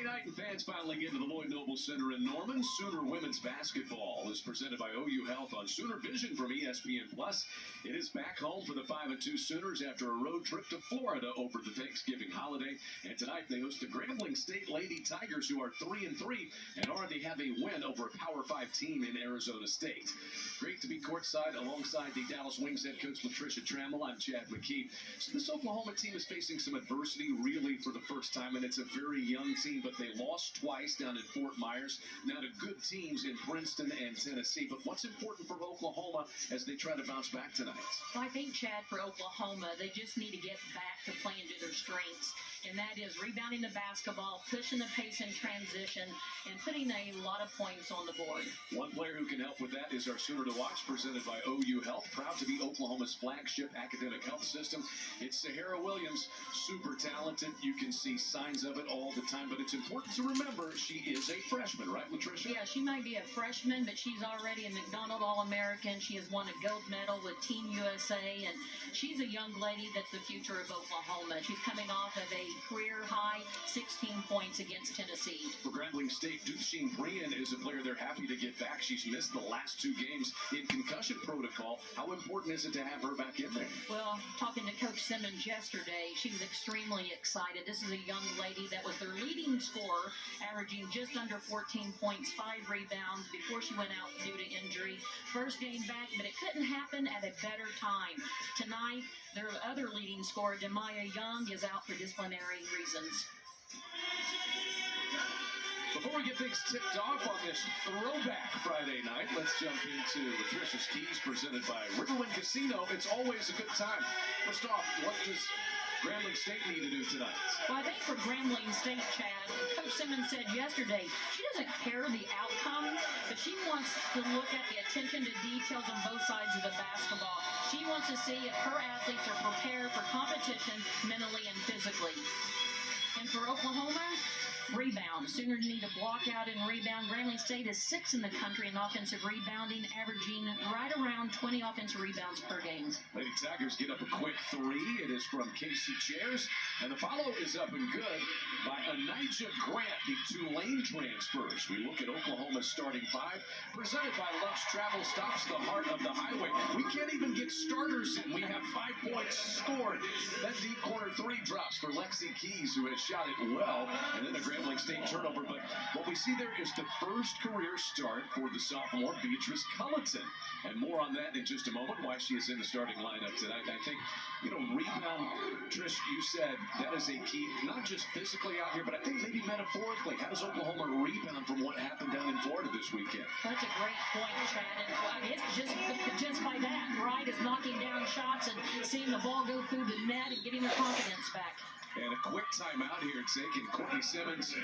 Friday night, and fans finally get to the Lloyd Noble Center in Norman. Sooner women's basketball is presented by OU Health on Sooner Vision from ESPN+. It is back home for the 5-2 Sooners after a road trip to Florida over the Thanksgiving holiday. And tonight they host the Grambling State Lady Tigers, who are 3-3 and already have a win over a Power 5 team in Arizona State. Great to be courtside alongside the Dallas Wings head coach Patricia Trammell. I'm Chad McKee. So this Oklahoma team is facing some adversity really for the first time, and it's a very young team, but they lost twice down in Fort Myers. Now to good teams in Princeton and Tennessee. But what's important for Oklahoma as they try to bounce back tonight? Well, I think, Chad, for Oklahoma, they just need to get back to playing to their strengths, and that is rebounding the basketball, pushing the pace in transition, and putting a lot of points on the board. One player who can help with that is our Sooner to Watch, presented by OU Health, proud to be Oklahoma's flagship academic health system. It's Sahara Williams, super talented. You can see signs of it all the time, but it's important to remember she is a freshman, right, Latricia? Yeah, she might be a freshman, but she's already a McDonald All-American. She has won a gold medal with Team USA, and she's a young lady that's the future of Oklahoma. She's coming off of a career-high 16 points against Tennessee. For Grambling State, Duchine Brian is a player they're happy to get back. She's missed the last 2 games in concussion protocol. How important is it to have her back in there? Well, talking to Coach Simmons yesterday, she was extremely excited. This is a young lady that was their leading scorer, averaging just under 14 points, 5 rebounds before she went out due to injury. First game back, but it couldn't happen at a better time. Tonight, their other leading scorer, Demaya Young, is out for disciplinary reasons. Before we get things tipped off on this throwback Friday night, let's jump into Latricia's Keys, presented by Riverwind Casino. It's always a good time. First off, what does Grambling State need to do tonight? Well, I think for Grambling State, Chad, Coach Simmons said yesterday, she doesn't care the outcome, but she wants to look at the attention to details on both sides of the basketball. She wants to see if her athletes are prepared for competition mentally and physically. And for Oklahoma, rebound. Sooners need to block out and rebound. Grambling State is 6th in the country in offensive rebounding, averaging right around 20 offensive rebounds per game. Lady Tigers get up a quick 3. It is from Casey Chairs, and the follow is up and good by Anijah Grant, the Tulane transfers. We look at Oklahoma's starting 5, presented by Lux Travel. Stops the heart of the highway. We can't even get starters in. We have 5 points scored. That deep corner 3 drops for Lexi Keys, who has shot it well, and then a Grambling State turnover. But what we see there is the first career start for the sophomore Beatrice Culleton, and more on that in just a moment, why she is in the starting lineup tonight. I think, rebound, Trish, you said that is a key, not just physically out here, but I think maybe metaphorically. How does Oklahoma rebound from what happened down in Florida this weekend? That's a great point, Chad. And it's just by that, right, is knocking down shots and seeing the ball go through the net and getting her confidence back. And a quick timeout here taken. Courtney Simmons,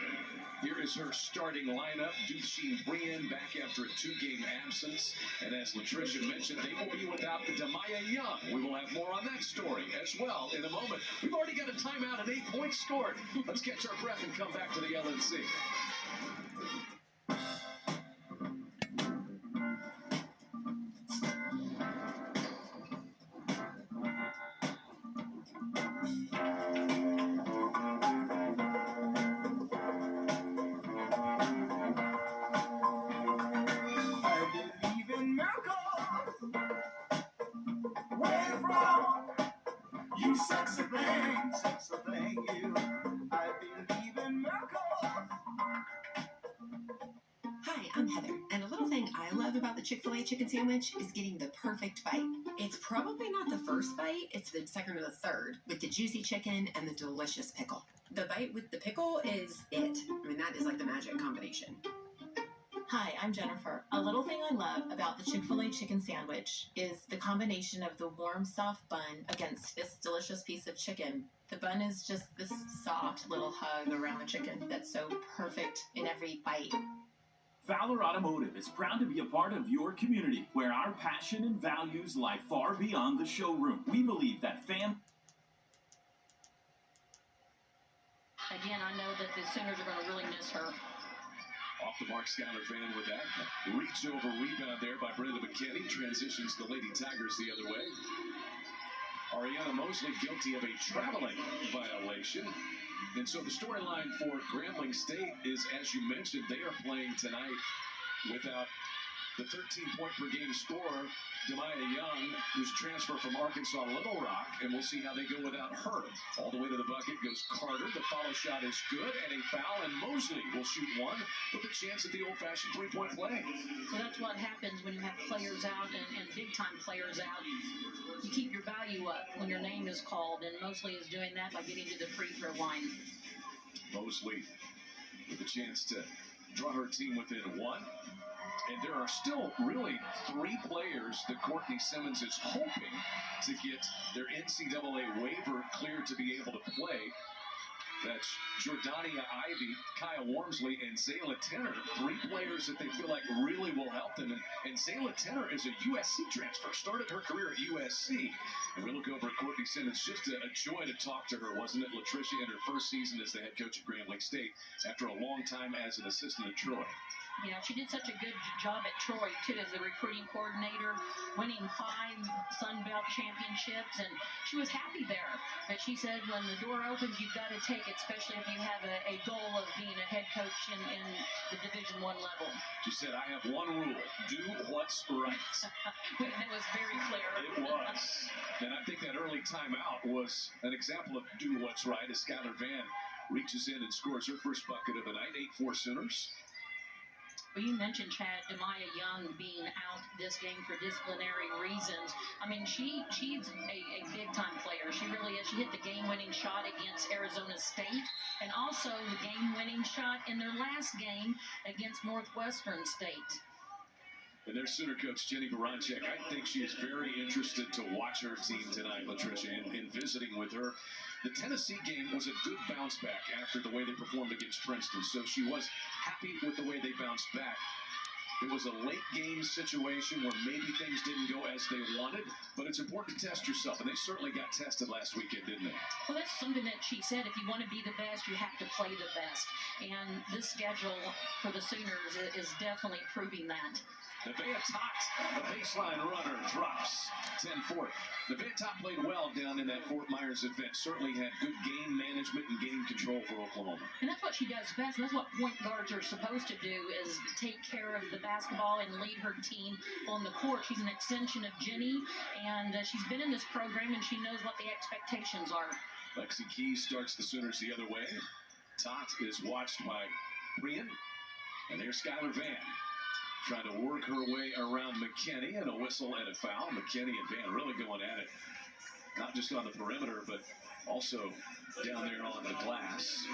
here is her starting lineup. Duchine Brian back after a 2-game absence. And as Latricia mentioned, they will be without Demaya Young. We will have more on that story as well in a moment. We've already got a timeout and 8 points scored. Let's catch our breath and come back to the LNC. You sexy thing, you. I believe in miracles. Hi, I'm Heather, and a little thing I love about the Chick-fil-A chicken sandwich is getting the perfect bite. It's probably not the first bite, it's the second or the third, with the juicy chicken and the delicious pickle. The bite with the pickle is it. I mean, that is like the magic combination. Hi, I'm Jennifer. A little thing I love about the Chick-fil-A chicken sandwich is the combination of the warm, soft bun against this delicious piece of chicken. The bun is just this soft little hug around the chicken that's so perfect in every bite. Fowler Automotive is proud to be a part of your community, where our passion and values lie far beyond the showroom. We believe that Again, I know that the Sooners are going to really miss her. Off the mark, Skylar Van with that. Reach over rebound there by Brenda McKinney. Transitions the Lady Tigers the other way. Ariana Mosley guilty of a traveling violation. And so the storyline for Grambling State is, as you mentioned, they are playing tonight without the 13-point-per-game scorer, Demaya Young, who's transferred from Arkansas Little Rock, and we'll see how they go without her. All the way to the bucket goes Carter. The follow shot is good, and a foul, and Mosley will shoot one with a chance at the old-fashioned three-point play. So that's what happens when you have players out and big-time players out. You keep your value up when your name is called, and Mosley is doing that by getting to the free throw line. Mosley with a chance to draw her team within one. And there are still really three players that Courtney Simmons is hoping to get their NCAA waiver cleared to be able to play. That's Jordania Ivey, Kaya Wormsley, and Zayla Tenner. Three players that they feel like really will help them. And Zayla Tenner is a USC transfer, started her career at USC. And we look over at Courtney Simmons, just a joy to talk to her, wasn't it, Latricia, in her first season as the head coach at Grambling State after a long time as an assistant at Troy. Yeah, she did such a good job at Troy, too, as the recruiting coordinator, winning 5 Sun Belt championships, and she was happy there. But she said when the door opens, you've got to take it, especially if you have a goal of being a head coach in the Division I level. She said, I have one rule, do what's right. It was very clear. It was. And I think that early timeout was an example of do what's right as Skylar Vann reaches in and scores her first bucket of the night, 8-4 Sooners. Well, you mentioned, Chad, Demaya Young being out this game for disciplinary reasons. I mean, she's a big-time player. She really is. She hit the game-winning shot against Arizona State and also the game-winning shot in their last game against Northwestern State. And their Sooner coach, Jenny Baranchek, I think she is very interested to watch her team tonight, Latricia, in visiting with her. The Tennessee game was a good bounce back after the way they performed against Princeton, so she was happy with the way they bounced back. It was a late game situation where maybe things didn't go as they wanted, but it's important to test yourself, and they certainly got tested last weekend, didn't they? Well, that's something that she said. If you want to be the best, you have to play the best. And this schedule for the Sooners is definitely proving that. Nevaeh Tot, the baseline runner, drops 10-4. Nevaeh Tot played well down in that Fort Myers event. Certainly had good game management and game control for Oklahoma. And that's what she does best. And that's what point guards are supposed to do, is take care of the basketball and lead her team on the court. She's an extension of Jenny, and she's been in this program, and she knows what the expectations are. Lexi Keys starts the Sooners the other way. Tot is watched by Brian, and there's Skylar Vann, trying to work her way around McKinney, and a whistle and a foul. McKinney and Vann really going at it, not just on the perimeter, but also down there on the glass.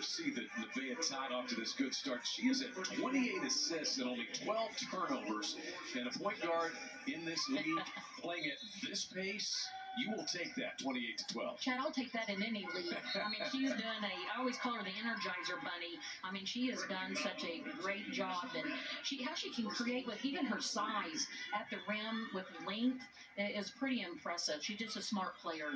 See that Nevaeh Tot off to this good start. She is at 28 assists and only 12 turnovers. And a point guard in this league playing at this pace, you will take that, 28-12. Chad, I'll take that in any league. I mean, she's done I always call her the Energizer Bunny. I mean, she has done such a great job. And how she can create with even her size at the rim with length is pretty impressive. She's just a smart player.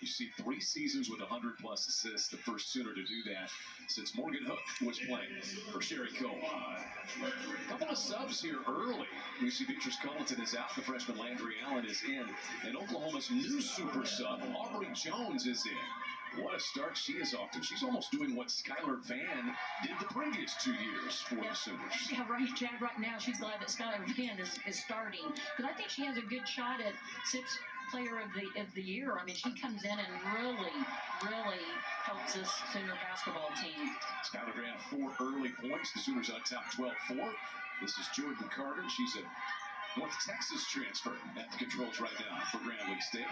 You see 3 seasons with 100-plus assists, the first Sooner to do that since Morgan Hook was playing for Sherry Cole. A couple of subs here early. We see Beatrice Culleton is out. The freshman Landry Allen is in. And Oklahoma's new super sub, Aubrey Jones, is in. What a start she is off to. She's almost doing what Skylar Vann did the previous 2 years for the Sooners. Yeah, right, Chad. Right now, she's glad that Skylar Vann is starting. Because I think she has a good shot at 6th player of the year. I mean, she comes in and really helps this Sooner basketball team. Skylar Vann 4 early points. The Sooners on top 12-4. This is Jordan Carter. She's a North Texas transfer at the controls right now for Grambling State.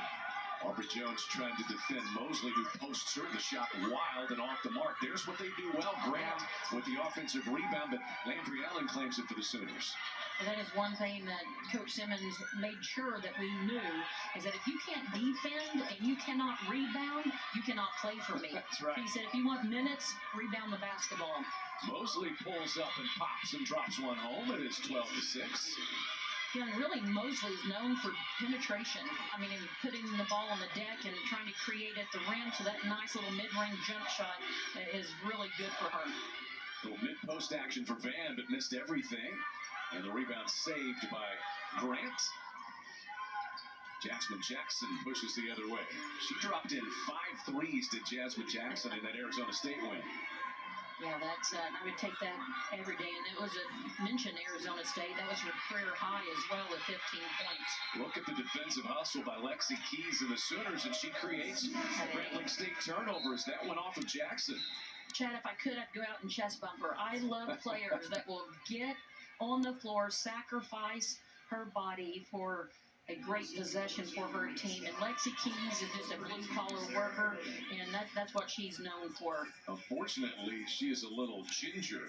Aubrey Jones trying to defend Mosley, who posts her. The shot wild and off the mark. There's what they do well. Grant with the offensive rebound, but Landry Allen claims it for the Sooners. Well, that is one thing that Coach Simmons made sure that we knew, is that if you can't defend and you cannot rebound, you cannot play for me. That's right. He said if you want minutes, rebound the basketball. Mosley pulls up and pops and drops one home. It is 12-6. Yeah, and really Mosley is known for penetration. I mean, putting the ball on the deck and trying to create at the rim, so that nice little mid-range jump shot is really good for her. Little mid-post action for Vann, but missed everything. And the rebound saved by Grant. Jasmine Jackson pushes the other way. She dropped in 5 threes to Jasmine Jackson in that Arizona State win. Yeah, that's I would take that every day. And it was mentioned Arizona State. That was her career high as well at 15 points. Look at the defensive hustle by Lexi Keys and the Sooners, and she creates a Grambling State turnover as that went off of Jackson. Chad, if I could, I'd go out and chest bump her. I love players that will get on the floor, sacrifice her body for a great possession for her team. And Lexi Keys is just a blue-collar worker, and that's what she's known for. Unfortunately, she is a little ginger,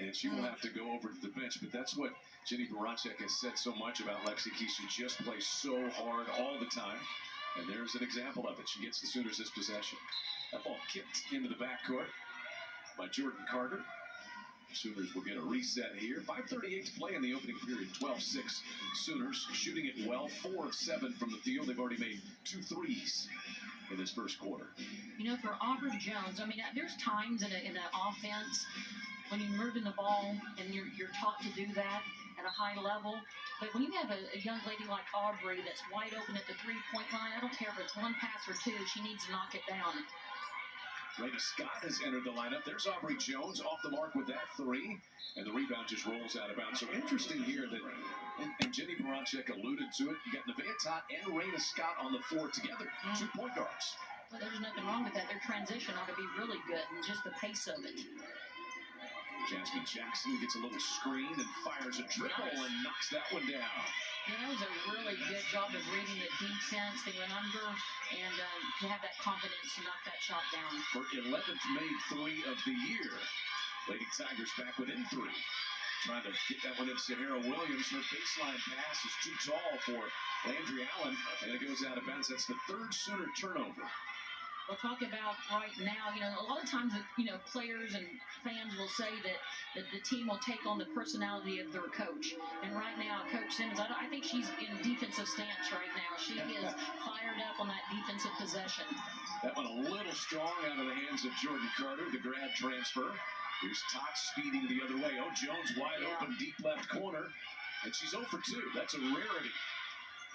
and she will have to go over to the bench. But that's what Jenny Baranczyk has said so much about Lexi Keys. She just plays so hard all the time. And there's an example of it. She gets the Sooners this possession. That ball kicked into the backcourt by Jordan Carter. Sooners will get a reset here. 5:38 to play in the opening period. 12-6. Sooners shooting it well. 4 of 7 from the field. They've already made 2 threes in this first quarter. You know, for Aubrey Jones, I mean, there's times in an offense when you're moving the ball and you're taught to do that at a high level. But when you have a young lady like Aubrey that's wide open at the three-point line, I don't care if it's one pass or two, she needs to knock it down. Raina Scott has entered the lineup. There's Aubrey Jones off the mark with that 3. And the rebound just rolls out of bounds. So interesting here that, and Jenny Baranczyk alluded to it, you got Nevaeh Tot and Raina Scott on the floor together. 2 point guards. Well, there's nothing wrong with that. Their transition ought to be really good, and just the pace of it. Jasmine Jackson gets a little screen and fires a dribble and knocks that one down. Yeah, that was a really good job of reading the defense. They went under, and to have that confidence to knock that shot down. Her 11th made 3 of the year. Lady Tigers back within 3. Trying to get that one in Sahara Williams. Her baseline pass is too tall for Landry Allen, and it goes out of bounds. That's the 3rd Sooner turnover. We'll talk about right now, you know, a lot of times, you know, players and fans will say that the team will take on the personality of their coach. And right now, Coach Simmons, I think she's in defensive stance right now. She is fired up on that defensive possession. That one a little strong out of the hands of Jordan Carter, the grad transfer. Here's Tot speeding the other way. Oh, Jones wide open, deep left corner. And she's 0 for 2. That's a rarity.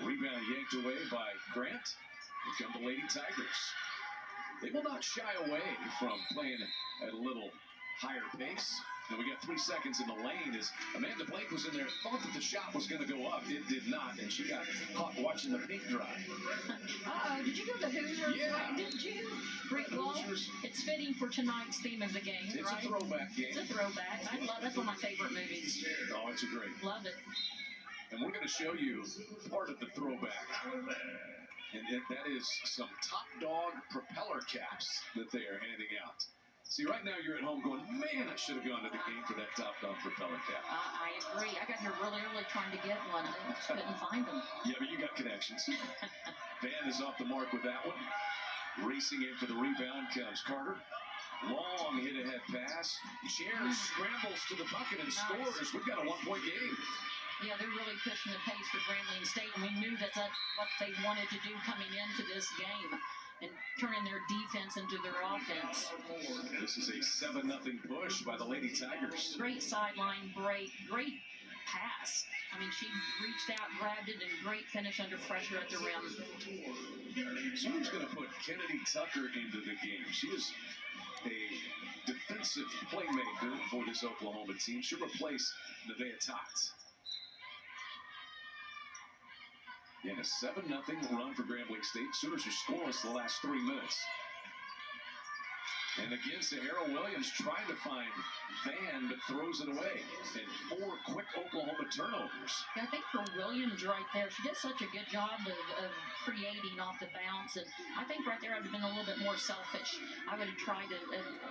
Rebound yanked away by Grant. Here come the Lady Tigers. They will not shy away from playing at a little higher pace. And we got 3 seconds in the lane as Amanda Blake was in there, thought that the shot was going to go up. It did not, and she got caught watching the paint dry. Uh-oh, did you go to Hoosiers? Yeah. Didn't you? Well, it's fitting for tonight's theme of the game, It's right? a throwback game. It's a throwback. That's one of my favorite movies. Oh, it's a great. Love it. And we're going to show you part of the throwback. And that is some Top Dog propeller caps that they are handing out. See, right now you're at home going, man, I should have gone to the game for that Top Dog propeller cap. I agree. I got here really early trying to get one. I just couldn't find them. Yeah, but you got connections. Van is off the mark with that one. Racing in for the rebound comes Carter. Long hit-ahead pass. Chairs scrambles to the bucket and scores. We've got a 1-point game. Yeah, they're really pushing the pace for Grambling State, and we knew that's what they wanted to do coming into this game and turning their defense into their offense. This is a 7-0 push by the Lady Tigers. Great sideline break, great pass. I mean, she reached out, grabbed it, and great finish under pressure at the rim. Sooners going to put Kennedy Tucker into the game. She is a defensive playmaker for this Oklahoma team. She'll replace Nevaeh Tot. And a 7-0 run for Grambling State. Sooners are scoreless the last 3 minutes. And again, Sahara Williams trying to find Van, but throws it away. And 4 quick Oklahoma turnovers. Yeah, I think for Williams right there, she did such a good job of creating off the bounce. And I think right there I'd have been a little bit more selfish. I would have tried to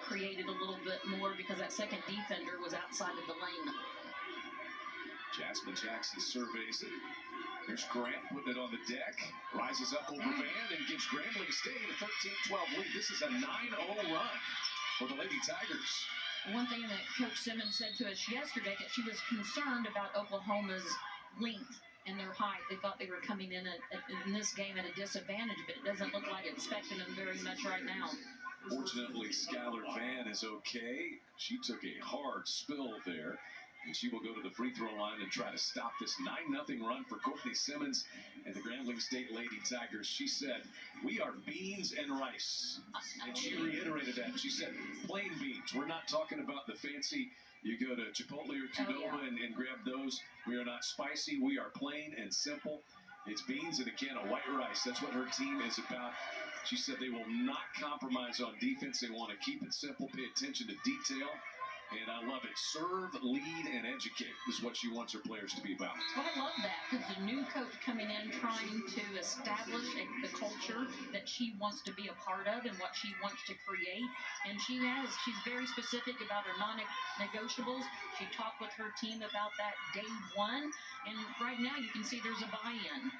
create it a little bit more because that second defender was outside of the lane. Jasmine Jackson surveys it. There's Grant putting it on the deck. Rises up over Van and gives Grambling State a 13-12 lead. This is a 9-0 run for the Lady Tigers. One thing that Coach Simmons said to us yesterday, that she was concerned about Oklahoma's length and their height. They thought they were coming in this game at a disadvantage, but it doesn't look like it's affecting them very much right now. Fortunately, Skylar Van is okay. She took a hard spill there. And she will go to the free throw line and try to stop this 9-0 run for Courtney Simmons and the Grambling State Lady Tigers. She said, "We are beans and rice." And she reiterated that. She said, "Plain beans. We're not talking about the fancy, you go to Chipotle or Qdoba and grab those. We are not spicy. We are plain and simple. It's beans and a can of white rice. That's what her team is about." She said they will not compromise on defense. They want to keep it simple, pay attention to detail. And I love it. Serve, lead, and educate is what she wants her players to be about. Well, I love that because the new coach coming in trying to establish the culture that she wants to be a part of and what she wants to create. And she's very specific about her non-negotiables. She talked with her team about that day one. And right now you can see there's a buy-in.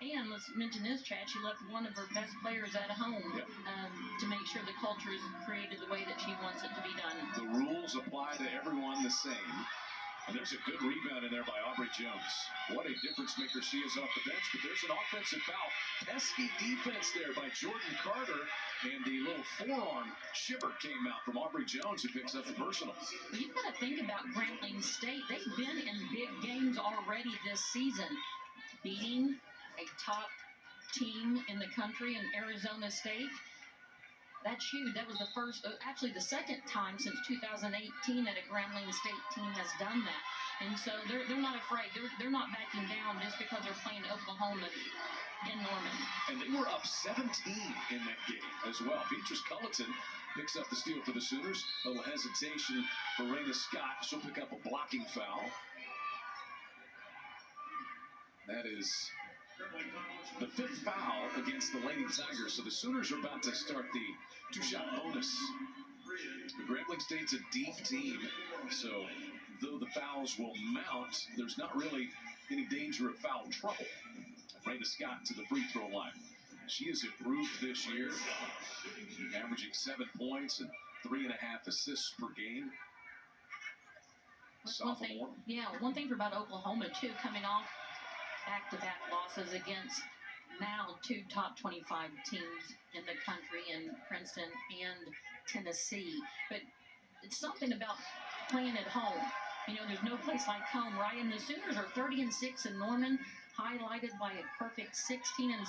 And let's mention this, Chad, she left one of her best players at home to make sure the culture is created the way that she wants it to be done. The rules apply to everyone the same. And there's a good rebound in there by Aubrey Jones. What a difference maker she is off the bench. But there's an offensive foul. Pesky defense there by Jordan Carter. And the little forearm shiver came out from Aubrey Jones, who picks up the personal. Well, you've got to think about Grambling State. They've been in big games already this season, beating a top team in the country in Arizona State. That's huge. That was the second time since 2018 that a Grambling State team has done that. And so they're not afraid. They're not backing down just because they're playing Oklahoma in Norman. And they were up 17 in that game as well. Beatrice Culleton picks up the steal for the Sooners. A little hesitation for Raina Scott. She'll pick up a blocking foul. That is the fifth foul against the Lady Tigers. So the Sooners are about to start the two-shot bonus. The Grambling State's a deep team, so though the fouls will mount, there's not really any danger of foul trouble. Raina Scott to the free throw line. She has improved this year, averaging 7 points and 3.5 assists per game. One thing about Oklahoma, too, coming off back-to-back losses against now two top 25 teams in the country in Princeton and Tennessee. But it's something about playing at home. You know, there's no place like home, right? And the Sooners are 30-6 in Norman, highlighted by a perfect 16-0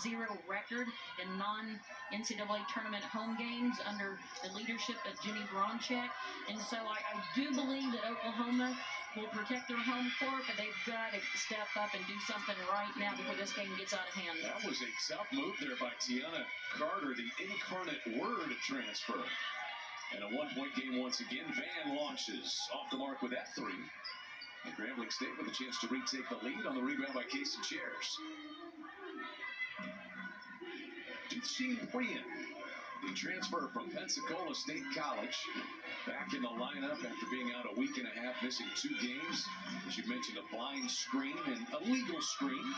record in non-NCAA tournament home games under the leadership of Jenny Bronchek. And so I do believe that Oklahoma will protect their home court, but they've got to step up and do something right now before this game gets out of hand. That was a tough move there by Tiana Carter, the incarnate word transfer. And a one-point game once again. Van launches off the mark with that three. And Grambling State with a chance to retake the lead on the rebound by Casey Chairs. Ducine Prian, the transfer from Pensacola State College, back in the lineup after being out a week and a half, missing 2 games. As you mentioned, a blind screen and a legal screen.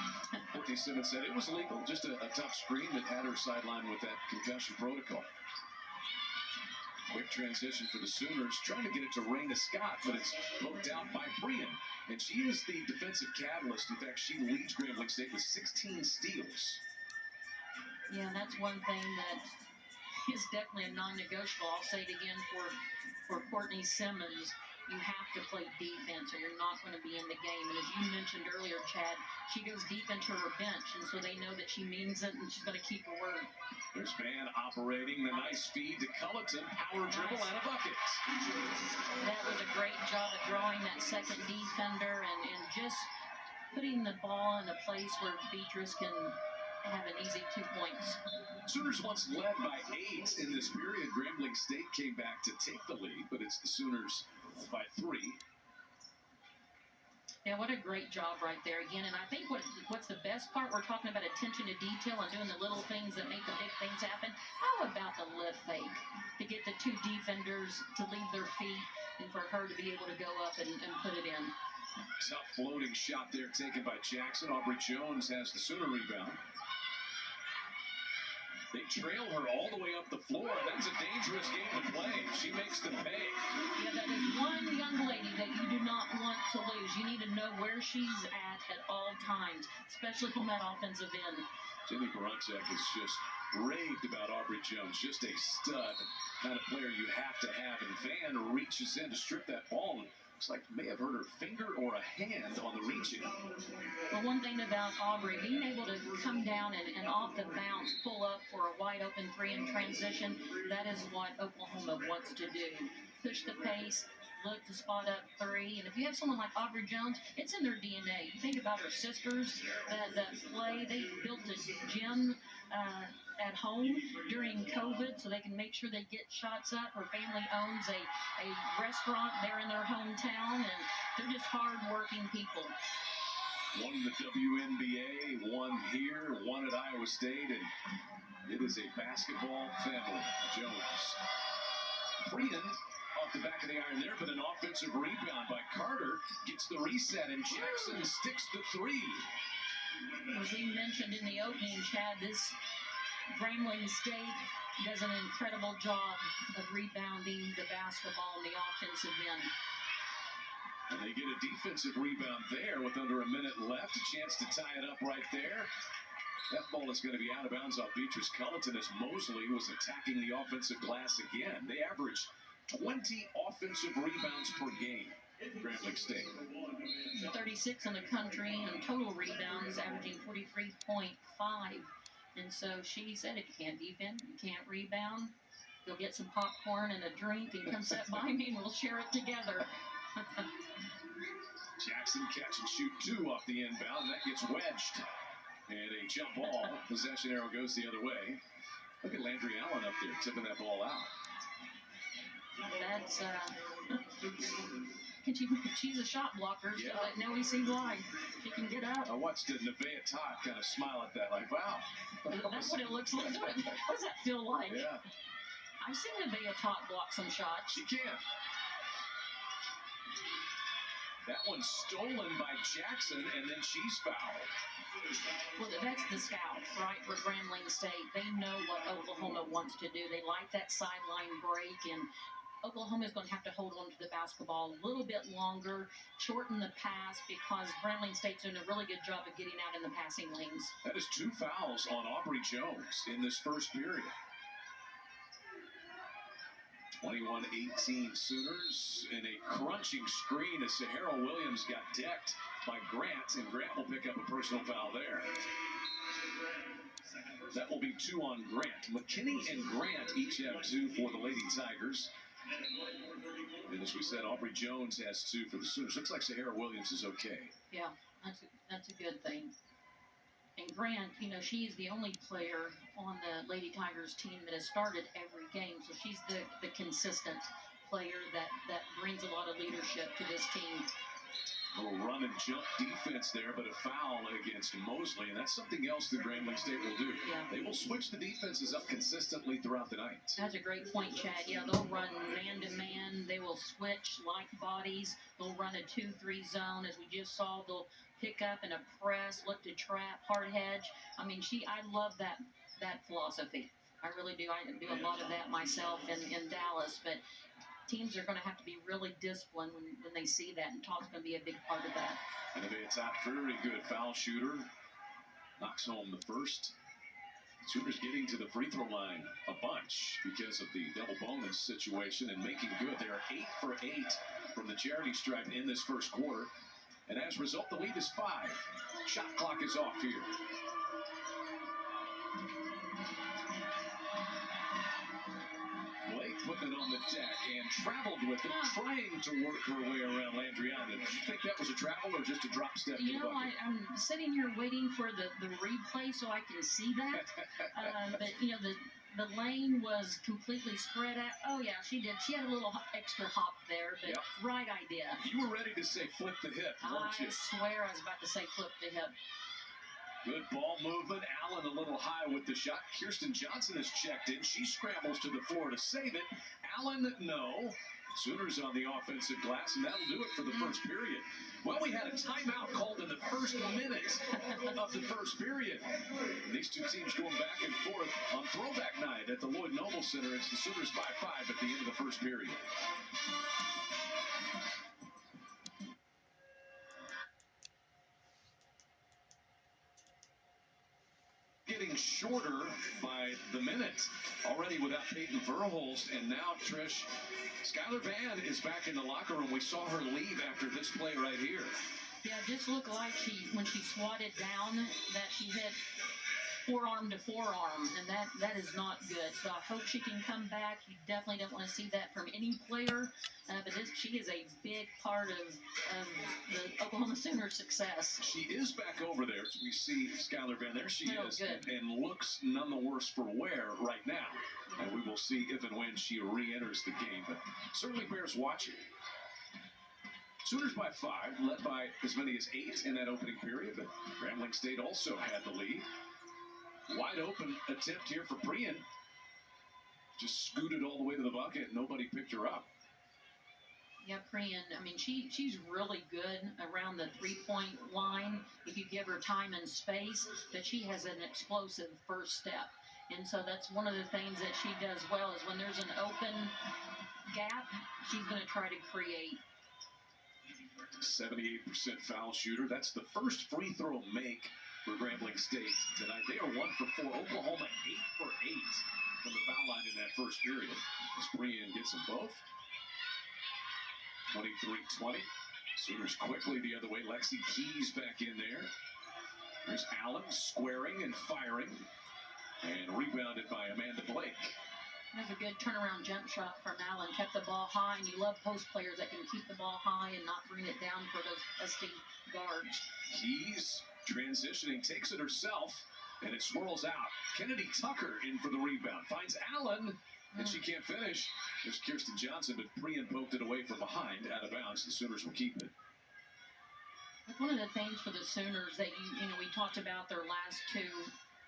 Courtney Simmons said it was legal, just a tough screen that had her sidelined with that concussion protocol. Quick transition for the Sooners, trying to get it to Raina Scott, but it's poked out by Prian. And she is the defensive catalyst. In fact, she leads Grambling State with 16 steals. Yeah, and that's one thing that is definitely a non-negotiable. I'll say it again for Courtney Simmons. You have to play defense or you're not going to be in the game. And as you mentioned earlier, Chad, she goes deep into her bench, and so they know that she means it and she's going to keep her word. There's Van operating the nice feed to Culleton, power dribble and a bucket. That was a great job at drawing that second defender and just putting the ball in a place where Beatrice can have an easy 2 points. Sooners once led by 8 in this period. Grambling State came back to take the lead, but it's the Sooners by 3. Yeah, what a great job right there again. And I think what's the best part, we're talking about attention to detail and doing the little things that make the big things happen. How about the lift fake to get the 2 defenders to leave their feet and for her to be able to go up and put it in. Tough floating shot there taken by Jackson. Aubrey Jones has the Sooner rebound. They trail her all the way up the floor. That's a dangerous game to play. She makes them pay. Yeah, that is one young lady that you do not want to lose. You need to know where she's at all times, especially from that offensive end. Jenny Bronchek has just raved about Aubrey Jones. Just a stud, kind of player you have to have. And Van reaches in to strip that ball and Looks like may have hurt her finger or a hand on the reaching. Well, one thing about Aubrey, being able to come down and off the bounce, pull up for a wide open three in transition, that is what Oklahoma wants to do. Push the pace, look to spot up three. And if you have someone like Aubrey Jones, it's in their DNA. You think about her sisters that play. They built a gym at home during COVID so they can make sure they get shots up. Her family owns a restaurant there in their hometown, and they're just hard-working people. One in the WNBA, one here, one at Iowa State, and it is a basketball family. Jones. Freeman off the back of the iron there, but an offensive rebound by Carter. Gets the reset, and Jackson sticks the three. As we mentioned in the opening, Chad, this Grambling State does an incredible job of rebounding the basketball in the offensive end. And they get a defensive rebound there with under a minute left. A chance to tie it up right there. That ball is going to be out of bounds off Beatrice Culleton as Mosley was attacking the offensive glass again. They averaged 20 offensive rebounds per game. Grambling State. 36 in the country and total rebounds averaging 43.5. And so she said, if you can't defend, you can't rebound, go get some popcorn and a drink and come sit by me and we'll share it together. Jackson catch and shoot two off the inbound, and that gets wedged. And a jump ball. Possession arrow goes the other way. Look at Landry Allen up there tipping that ball out. That's she's a shot blocker, so Yeah. that now we see why. She can get up. I watched Nevaeh Todd kind of smile at that, like, wow. That's what it looks like. What does that feel like? Yeah, I've seen Nevaeh Todd block some shots. she can. That one's stolen by Jackson, and then she's fouled. Well, that's the scout, right, for Grambling State. They know what Oklahoma wants to do. They like that sideline break, and Oklahoma is going to have to hold on to the basketball a little bit longer, shorten the pass, because Grambling State's doing a really good job of getting out in the passing lanes. That is 2 fouls on Aubrey Jones in this first period. 21-18 Sooners in a crunching screen as Sahara Williams got decked by Grant, and Grant will pick up a personal foul there. That will be 2 on Grant. McKinney and Grant each have 2 for the Lady Tigers. And as we said, Aubrey Jones has 2 for the Sooners. Looks like Sahara Williams is okay. Yeah, that's a good thing. And Grant, she's the only player on the Lady Tigers team that has started every game, so she's the consistent player that brings a lot of leadership to this team. A little run and jump defense there, but a foul against Mosley, and that's something else that Grambling State will do. Yeah. They will switch the defenses up consistently throughout the night. That's a great point, Chad. Yeah, they'll run man-to-man. They will switch like bodies. They'll run a 2-3 zone, as we just saw. They'll pick up in a press, look to trap, hard hedge. I mean, I love that philosophy. I really do. I do a lot of that myself in Dallas, but teams are going to have to be really disciplined when they see that, and Todd's going to be a big part of that. And it's a very good foul shooter. Knocks home the first. Sooners getting to the free throw line a bunch because of the double bonus situation and making good. They are 8 for 8 from the charity stripe in this first quarter. And as a result, the lead is 5. Shot clock is off here. Blake putting it on the deck and traveled with it, trying to work her way around Landriana. Did you think that was a travel or just a drop step to the bucket? I'm sitting here waiting for the replay so I can see that. But, the lane was completely spread out. Oh, yeah, she did. She had a little extra hop there, but right idea. You were ready to say flip the hip, weren't you? I swear I was about to say flip the hip. Good ball movement. Allen a little high with the shot. Kirsten Johnson has checked in. She scrambles to the floor to save it. Allen, no. Sooners on the offensive glass, and that'll do it for the first period. Well, we had a timeout called in the first minute of the first period. These two teams going back and forth on throwback night at the Lloyd Noble Center. It's the Sooners by 5 at the end of the first period. Getting getting shorter by the minute. Already without Peyton Verhulst, and now Trish, Skylar Vann is back in the locker room. We saw her leave after this play right here. Yeah, just looked like when she swatted down, that she hit forearm to forearm, and that is not good. So I hope she can come back. You definitely don't want to see that from any player, but she is a big part of the Oklahoma Sooners' success. She is back over there. We see Skylar Vann. There she is, good. and looks none the worse for wear right now. And we will see if and when she re-enters the game, but certainly bears watching. Sooners by 5, led by as many as 8 in that opening period, but Grambling State also had the lead. Wide open attempt here for Priyan. Just scooted all the way to the bucket. Nobody picked her up. Yeah, Priyan, I mean, she's really good around the three-point line if you give her time and space, but she has an explosive first step. And so that's one of the things that she does well is when there's an open gap, she's going to try to create. 78% foul shooter. That's the first free throw make for Grambling State tonight. They are 1 for 4. Oklahoma 8 for 8 from the foul line in that first period. As Priyan gets them both. 23-20. Sooners quickly the other way. Lexi Keys back in there. There's Allen squaring and firing. And rebounded by Amanda Blake. That's a good turnaround jump shot from Allen. Kept the ball high, and you love post players that can keep the ball high and not bring it down for those pesky guards. Keys transitioning, takes it herself, and it swirls out. Kennedy Tucker in for the rebound. Finds Allen, and she can't finish. There's Kirsten Johnson, but Priyan poked it away from behind, out of bounds. The Sooners will keep it. That's one of the things for the Sooners that we talked about their last 2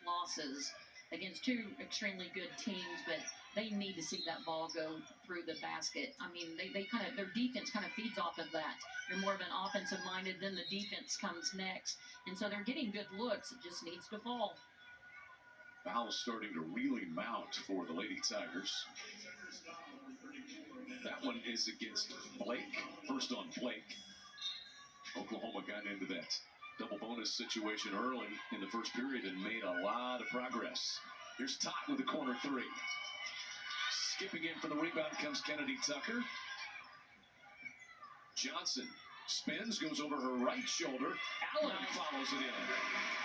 losses against 2 extremely good teams, but they need to see that ball go through the basket. I mean, their defense kind of feeds off of that. They're more of an offensive minded, then the defense comes next. And so they're getting good looks. It just needs to fall. Fouls starting to really mount for the Lady Tigers. That one is against Blake. First on Blake. Oklahoma got into that double bonus situation early in the first period and made a lot of progress. Here's Tot with the corner 3. Skipping in for the rebound comes Kennedy Tucker. Johnson spins, goes over her right shoulder. Allen follows it in.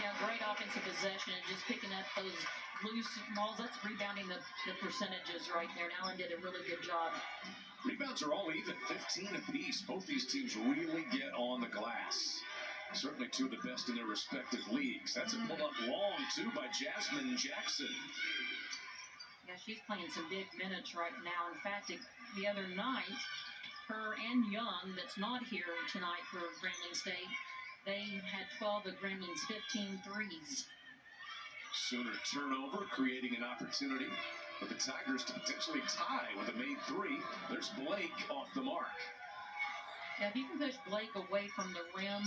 Yeah, great offensive possession and just picking up those loose balls. That's rebounding the percentages right there. And Allen did a really good job. Rebounds are all even, 15 apiece. Both these teams really get on the glass. Certainly 2 of the best in their respective leagues. That's a pull-up long, too, by Jasmine Jackson. Yeah, she's playing some big minutes right now. In fact, the other night, her and Young, that's not here tonight for Grambling State, they had 12 of Grambling's 15 threes. Sooner turnover, creating an opportunity for the Tigers to potentially tie with a made 3. There's Blake off the mark. Yeah, if you can push Blake away from the rim,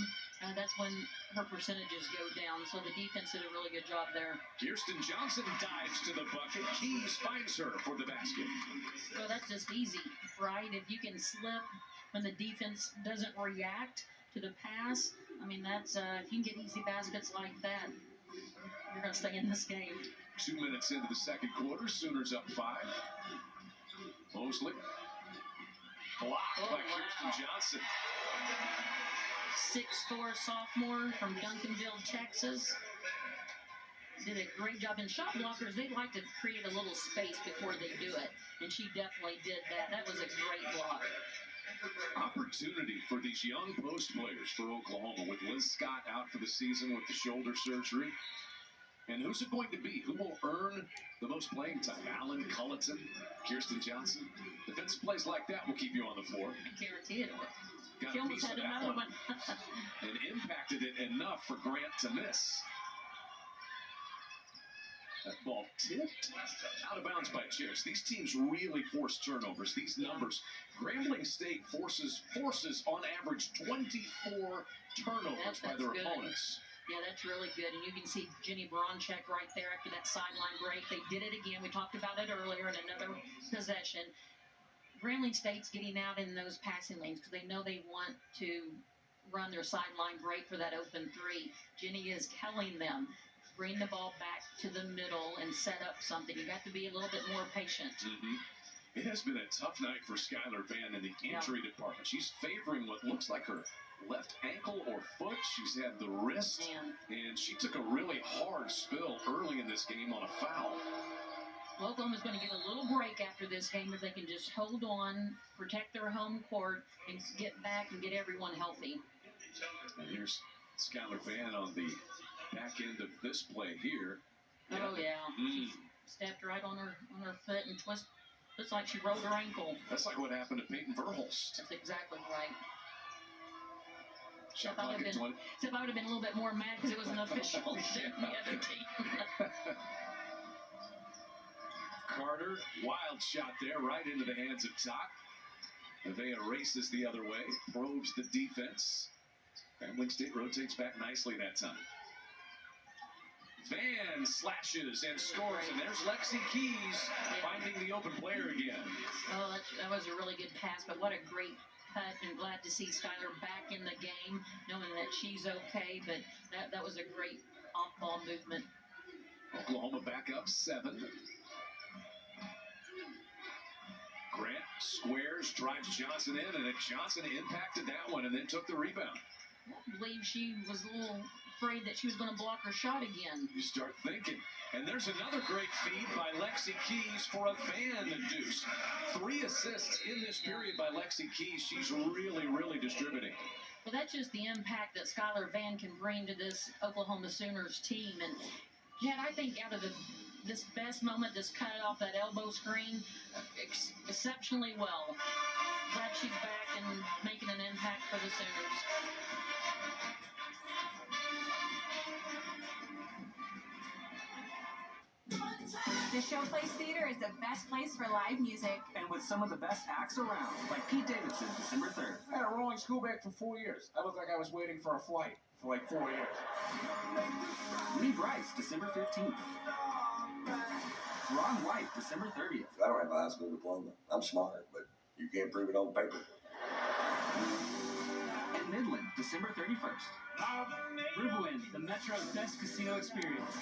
that's when her percentages go down. So the defense did a really good job there. Kirsten Johnson dives to the bucket. Keys finds her for the basket. So that's just easy, right? If you can slip when the defense doesn't react to the pass, I mean, that's if you can get easy baskets like that, you're going to stay in this game. 2 minutes into the second quarter, Sooners up 5. Mosley. Blocked by Kirsten Johnson. 6'4" sophomore from Duncanville, Texas. Did a great job. And shot blockers, they like to create a little space before they do it. And she definitely did that. That was a great block. Opportunity for these young post players for Oklahoma with Liz Scott out for the season with the shoulder surgery. And who's it going to be? Who will earn the most playing time? Allen, Culleton, Kirsten Johnson? Defensive plays like that will keep you on the floor. I guarantee it will. Got She a almost piece had of that another one. one. And impacted it enough for Grant to miss. That ball tipped out of bounds by Chairs. These teams really force turnovers. These numbers. Grambling State forces on average 24 turnovers by their opponents. Yeah, that's really good. And you can see Jenny Bronchek right there after that sideline break. They did it again. We talked about it earlier in another possession. Grambling State's getting out in those passing lanes because they know they want to run their sideline break for that open 3. Jenny is telling them, bring the ball back to the middle and set up something. You got to be a little bit more patient. It has been a tough night for Skylar Van in the injury department. She's favoring what looks like her left ankle or foot. She's had the wrist, and she took a really hard spill early in this game on a foul. Well, Oklahoma's going to get a little break after this game if they can just hold on, protect their home court, and get back and get everyone healthy. And here's Skylar Van on the back end of this play here. Oh, yeah. She stepped right on her foot and twisted. Looks like she rolled her ankle. That's like what happened to Peyton Verhulst. That's exactly right. Shot clock at 20. Except I would have been a little bit more mad because it was an official than the other team. Carter, wild shot there, right into the hands of Todd. Nevaeh races the other way, probes the defense. Grambling State rotates back nicely that time. Van slashes and scores, and there's Lexi Keys finding the open player again. Oh, that was a really good pass, but what a great cut, and glad to see Skylar back in the game, knowing that she's okay, but that was a great off-ball movement. Oklahoma back up 7. Grant squares, drives Johnson in, and Johnson impacted that one and then took the rebound. I believe she was a little afraid that she was going to block her shot again. You start thinking. And there's another great feed by Lexi Keys for a Van deuce. 3 assists in this period by Lexi Keys. She's really, really distributing. Well, that's just the impact that Skylar Van can bring to this Oklahoma Sooners team. And, Chad, I think out of this best moment, this cut off that elbow screen, exceptionally well. Glad she's back and making an impact for the Sooners. The Showplace Theater is the best place for live music. And with some of the best acts around, like Pete Davidson, December 3rd. I had a rolling school bag for 4 years. I looked like I was waiting for a flight for like 4 years. Lee Bryce, December 15th. Ron White, December 30th. I don't have a high school diploma. I'm smart, but you can't prove it on paper. And Midland, December 31st. Riverwind, the Metro's best casino experience.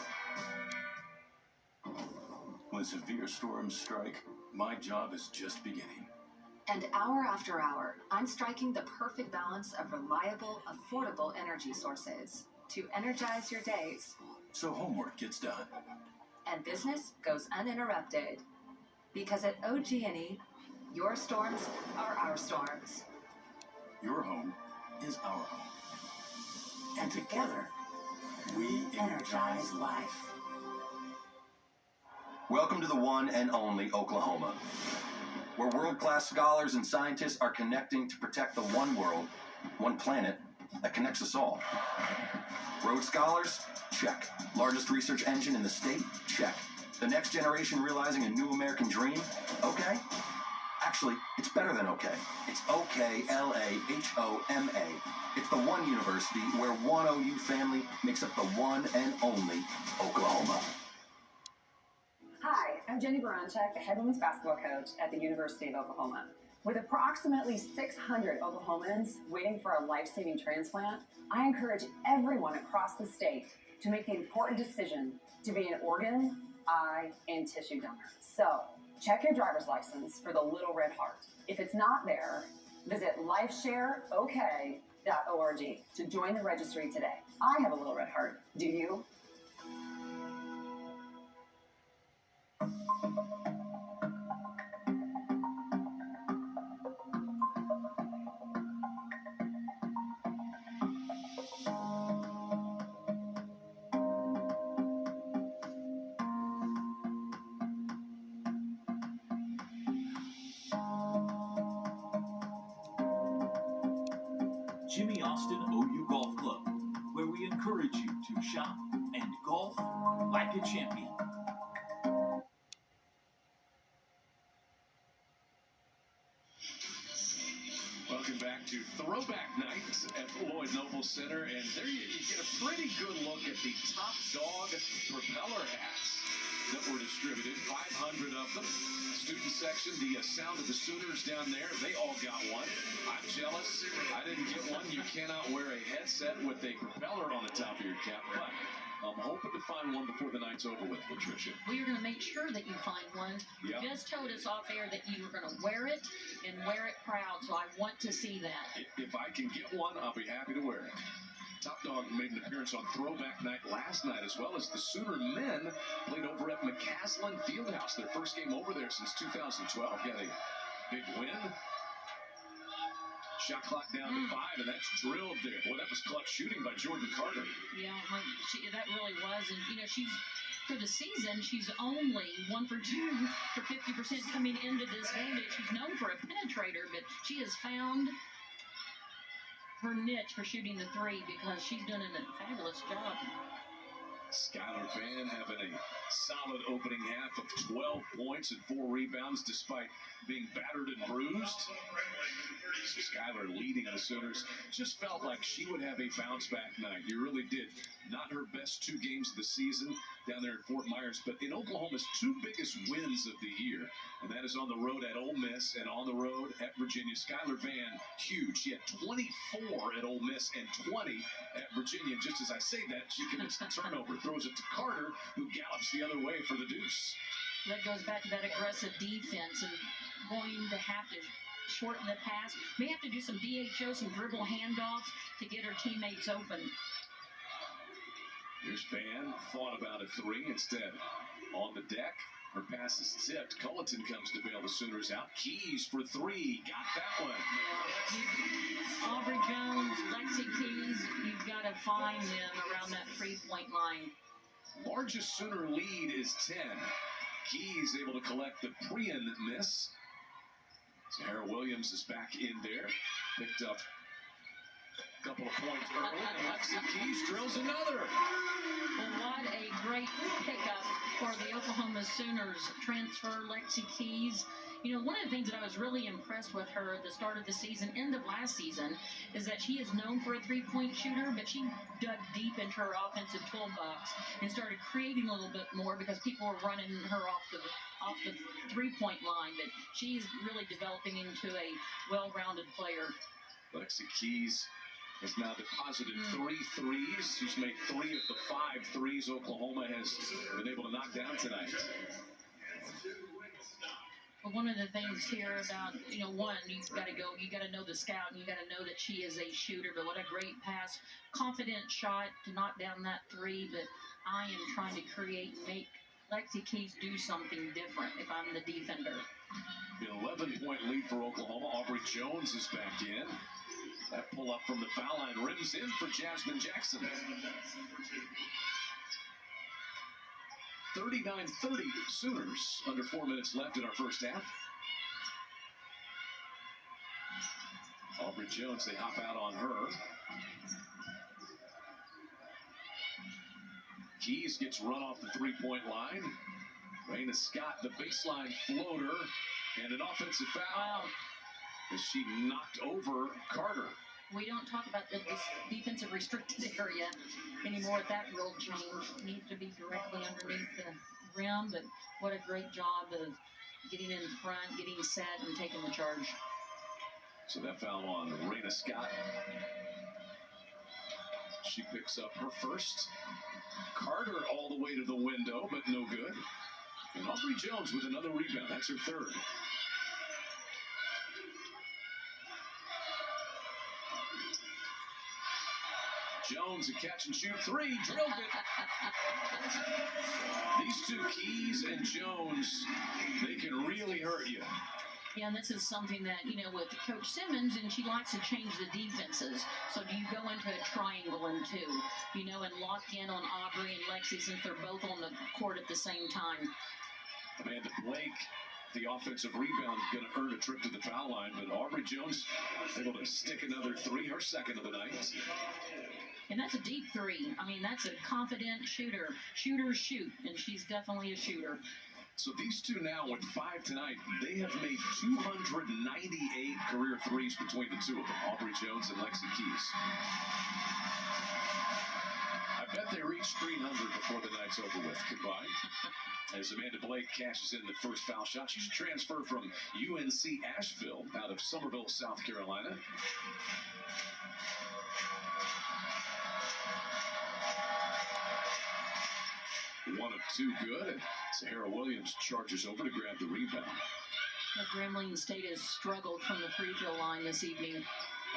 When severe storms strike, my job is just beginning. And hour after hour, I'm striking the perfect balance of reliable, affordable energy sources to energize your days. So homework gets done. And business goes uninterrupted. Because at OG&E, your storms are our storms. Your home is our home. And together, we energize life. Welcome to the one and only Oklahoma, where world-class scholars and scientists are connecting to protect the one world, one planet that connects us all. Rhodes Scholars? Check. Largest research engine in the state? Check. The next generation realizing a new American dream? Okay. Actually, it's better than okay. It's OKLAHOMA. It's the one university where one OU family makes up the one and only Oklahoma. Hi, I'm Jenny Baranchek, the head women's basketball coach at the University of Oklahoma. With approximately 600 Oklahomans waiting for a life-saving transplant, I encourage everyone across the state to make the important decision to be an organ, eye, and tissue donor. So, check your driver's license for the little red heart. If it's not there, visit lifeshareok.org to join the registry today. I have a little red heart. Do you? Jimmy Austin OU Golf Club, where we encourage you to shop and golf like a champion. Welcome back to Throwback Night at Lloyd Noble Center, and there you get a pretty good look at the Top Dog propeller hats that were distributed, 500 of them. Student section, the Sound of the Sooners down there, they all got one. I'm jealous. I didn't get one. You cannot wear a headset with a propeller on the top of your cap, but I'm hoping to find one before the night's over with, Patricia. We are going to make sure that you find one. Yep. You just told us off air that you were going to wear it and wear it proud, so I want to see that. If I can get one, I'll be happy to wear it. Top Dog made an appearance on Throwback Night last night, as well as the Sooner men played over at McCaslin Fieldhouse. Their first game over there since 2012. Got a big win. Shot clock down to 5, and that's drilled there. Boy, that was clutch shooting by Jordan Carter. Yeah, that really was. And, you know, for the season, she's only 1 for 2 for 50% coming into this game. She's known for a penetrator, but she has found her niche for shooting the 3 because she's doing a fabulous job. Skylar Van having a solid opening half of 12 points and 4 rebounds despite being battered and bruised. Skylar leading the Sooners. Just felt like she would have a bounce-back night. You really did. Not her best 2 games of the season down there in Fort Myers, but in Oklahoma's 2 biggest wins of the year, and that is on the road at Ole Miss and on the road at Virginia. Skylar Van, huge. She had 24 at Ole Miss and 20 at Virginia. Just as I say that, she commits the turnover, throws it to Carter, who gallops the other way for the deuce. That goes back to that aggressive defense and going to have to shorten the pass. May have to do some DHO, some dribble handoffs to get her teammates open. Here's Van, thought about a 3 instead. On the deck, her pass is tipped. Culleton comes to bail the Sooners out. Keys for 3, got that one. Aubrey Jones, Lexi Keys, you've got to find them around that 3-point line. Largest Sooner lead is 10. Keys able to collect the Prian miss. Sarah Williams is back in there. Picked up a couple of points early, and Lexi Keys drills another. Well, what a great pickup for the Oklahoma Sooners. Transfer Lexi Keys. You know, one of the things that I was really impressed with her at the start of the season, end of last season, is that she is known for a 3-point shooter, but she dug deep into her offensive toolbox and started creating a little bit more because people were running her off the 3-point line. But she's really developing into a well-rounded player. Lexi Keys has now deposited 3 threes. She's made 3 of the 5 threes Oklahoma has been able to knock down tonight. Well, one of the things here about, you know, one, you got to know the scout, and you got to know that she is a shooter. But what a great pass, confident shot to knock down that 3. But I am trying to create and make Lexi Keys do something different if I'm the defender. The 11-point lead for Oklahoma. Aubrey Jones is back in. That pull up from the foul line rims in for Jasmine Jackson. 39-30 Sooners. Under 4 minutes left in our first half. Aubrey Jones, they hop out on her. Keys gets run off the 3-point line. Raina Scott, the baseline floater, and an offensive foul as she knocked over Carter. We don't talk about this defensive restricted area anymore. That rule change needs to be directly underneath the rim, but what a great job of getting in front, getting set, and taking the charge. So that foul on Raina Scott. She picks up her first. Carter all the way to the window, but no good. And Aubrey Jones with another rebound. That's her 3rd. Jones, a catch and shoot 3, drilled it. These 2, Keys and Jones, they can really hurt you. Yeah, and this is something that, you know, with Coach Simmons, and she likes to change the defenses. So do you go into a triangle in 2, you know, and lock in on Aubrey and Lexi since they're both on the court at the same time? Amanda Blake, the offensive rebound, going to earn a trip to the foul line, but Aubrey Jones able to stick another 3, her 2nd of the night. And that's a deep 3. I mean, that's a confident shooter. Shooters shoot, and she's definitely a shooter. So these 2 now with 5 tonight, they have made 298 career threes between the 2 of them, Aubrey Jones and Lexi Keys. I bet they reach 300 before the night's over with combined. As Amanda Blake cashes in the first foul shot. She's transferred from UNC Asheville out of Summerville, South Carolina. One of two good, and Sahara Williams charges over to grab the rebound. Grambling State has struggled from the free throw line this evening.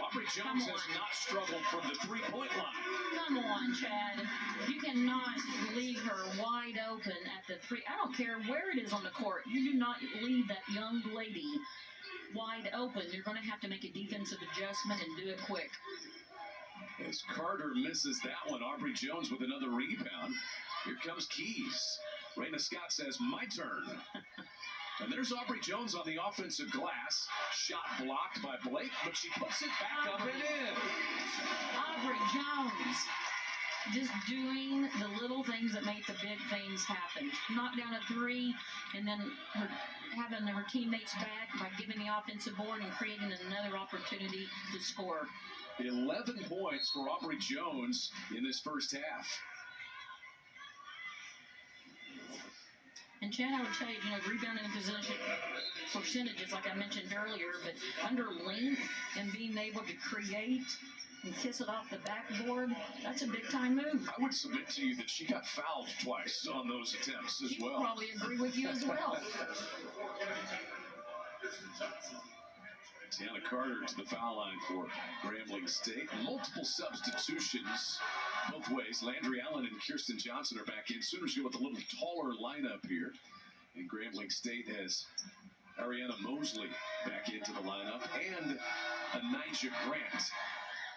Aubrey Jones has not struggled from the three-point line. Come on, Chad. You cannot leave her wide open at the three. I don't care where it is on the court. You do not leave that young lady wide open. You're going to have to make a defensive adjustment and do it quick. As Carter misses that one, Aubrey Jones with another rebound. Here comes Keys. Raina Scott says, my turn. And there's Aubrey Jones on the offensive glass. Shot blocked by Blake, but she puts it back up and in. Aubrey Jones just doing the little things that make the big things happen. Knock down a three, and then having her teammates back by giving the offensive board and creating another opportunity to score. 11 points for Aubrey Jones in this first half. And Chad, I would tell you, rebounding percentages, like I mentioned earlier, but under length and being able to create and kiss it off the backboard, that's a big-time move. I would submit to you that she got fouled twice on those attempts as well. Probably agree with you as well. Tana Carter to the foul line for Grambling State. Multiple substitutions both ways. Landry Allen and Kirsten Johnson are back in. Sooners go with a little taller lineup here. And Grambling State has Ariana Mosley back into the lineup and Anijah Grant.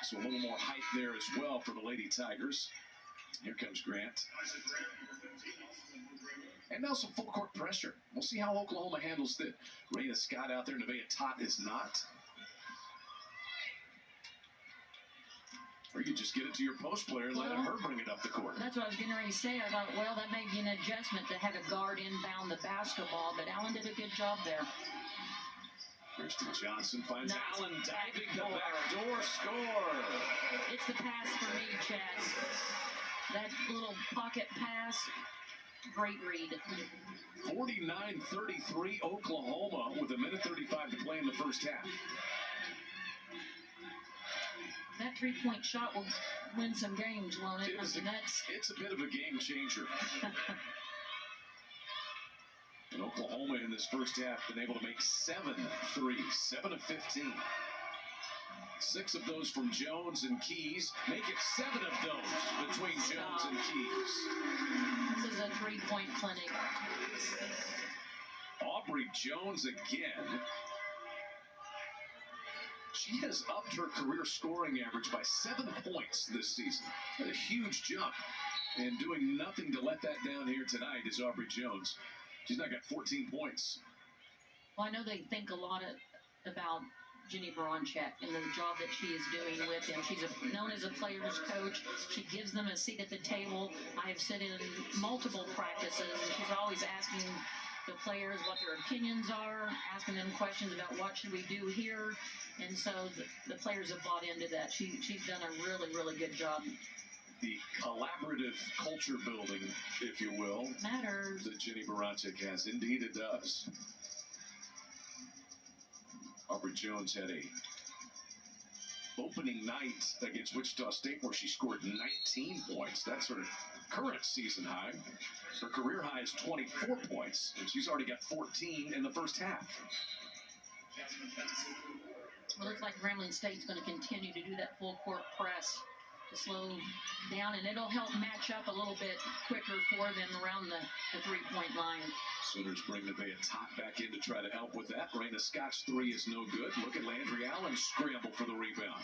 So a little more height there as well for the Lady Tigers. Here comes Grant. And now some full court pressure. We'll see how Oklahoma handles this. Raina Scott out there. Nevaeh Tot is not. Or you just get it to your post player and let her bring it up the court. That's what I was getting ready to say. I thought, well, that may be an adjustment to have a guard inbound the basketball, but Allen did a good job there. Kirsten Johnson finds Allen diving the back door, score. It's the pass for me, Chad. That little pocket pass, great read. 49-33 Oklahoma with 1:35 to play in the first half. That three-point shot will win some games, won't it? It's a bit of a game changer. And Oklahoma in this first half been able to make 7 threes, 7 of 15. 6 of those from Jones and Keys. Make it 7 of those between Jones and Keys. This is a three-point clinic. Aubrey Jones again. She has upped her career scoring average by 7 points this season. A huge jump. And doing nothing to let that down here tonight is Aubrey Jones. She's now got 14 points. Well, I know they think a lot about Jenny Baranchak and the job that she is doing with him. She's known as a player's coach. She gives them a seat at the table. I have sat in multiple practices, and she's always asking the players what their opinions are, asking them questions about what should we do here. And so the players have bought into that. She's done a really, really good job. The collaborative culture building, if you will, matters. That Jenny Baranchak has. Indeed, it does. Aubrey Jones had a opening night against Wichita State where she scored 19 points. That's her current season high. Her career high is 24 points, and she's already got 14 in the first half. Well, it looks like Grambling State's going to continue to do that full court press to slow down, and it'll help match up a little bit quicker for them around the three-point line. Sooners bring Nevaeh Tot back in to try to help with that. Raina Scott's three is no good. Look at Landry Allen scramble for the rebound.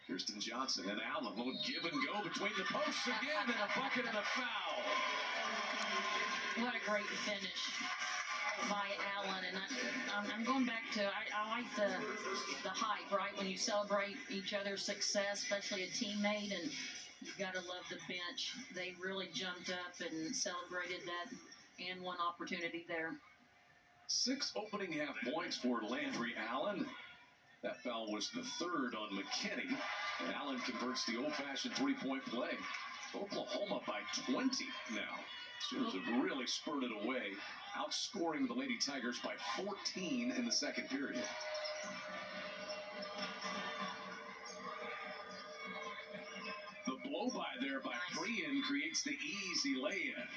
Kirsten Johnson and Allen, a little give and go between the posts again, and a bucket and a foul. What a great finish by Allen, and I'm going back to I like the hype, right? When you celebrate each other's success, especially a teammate, and you've got to love the bench. They really jumped up and celebrated that and one opportunity there. 6 opening half points for Landry Allen. That foul was the 3rd on McKinney, and Allen converts the old-fashioned three-point play. Oklahoma by 20 now. Sooners have really spurted away, outscoring the Lady Tigers by 14 in the second period. The blow-by there by Priyan creates the easy lay-in.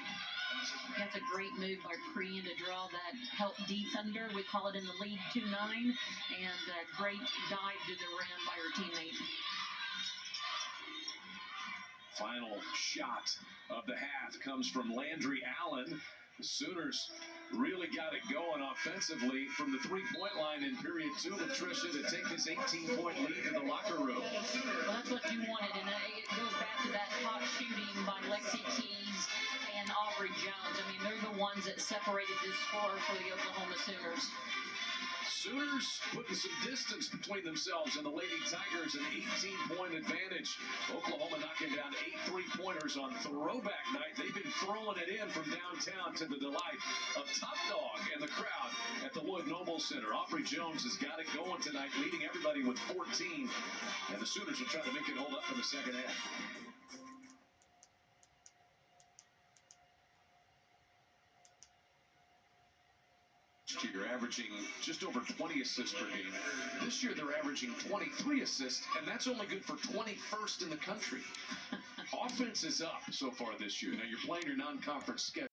That's a great move by Priyan to draw that help defender. We call it in the league 2-9. And a great dive to the rim by her teammate. Final shot of the half comes from Landry Allen. The Sooners really got it going offensively from the three-point line in period 2 with Tricia to take this 18-point lead to the locker room. Well, that's what you wanted, and it goes back to that hot shooting by Lexi Keys and Aubrey Jones. I mean, they're the ones that separated this score for the Oklahoma Sooners. Sooners putting some distance between themselves and the Lady Tigers, an 18-point advantage. Oklahoma knocking down 8 3-pointers on throwback night. They've been throwing it in from downtown to the delight of Top Dog and the crowd at the Lloyd Noble Center. Aubrey Jones has got it going tonight, leading everybody with 14. And the Sooners will try to make it hold up for the second half. You're averaging just over 20 assists per game. This year they're averaging 23 assists, and that's only good for 21st in the country. Offense is up so far this year. Now you're playing your non-conference schedule.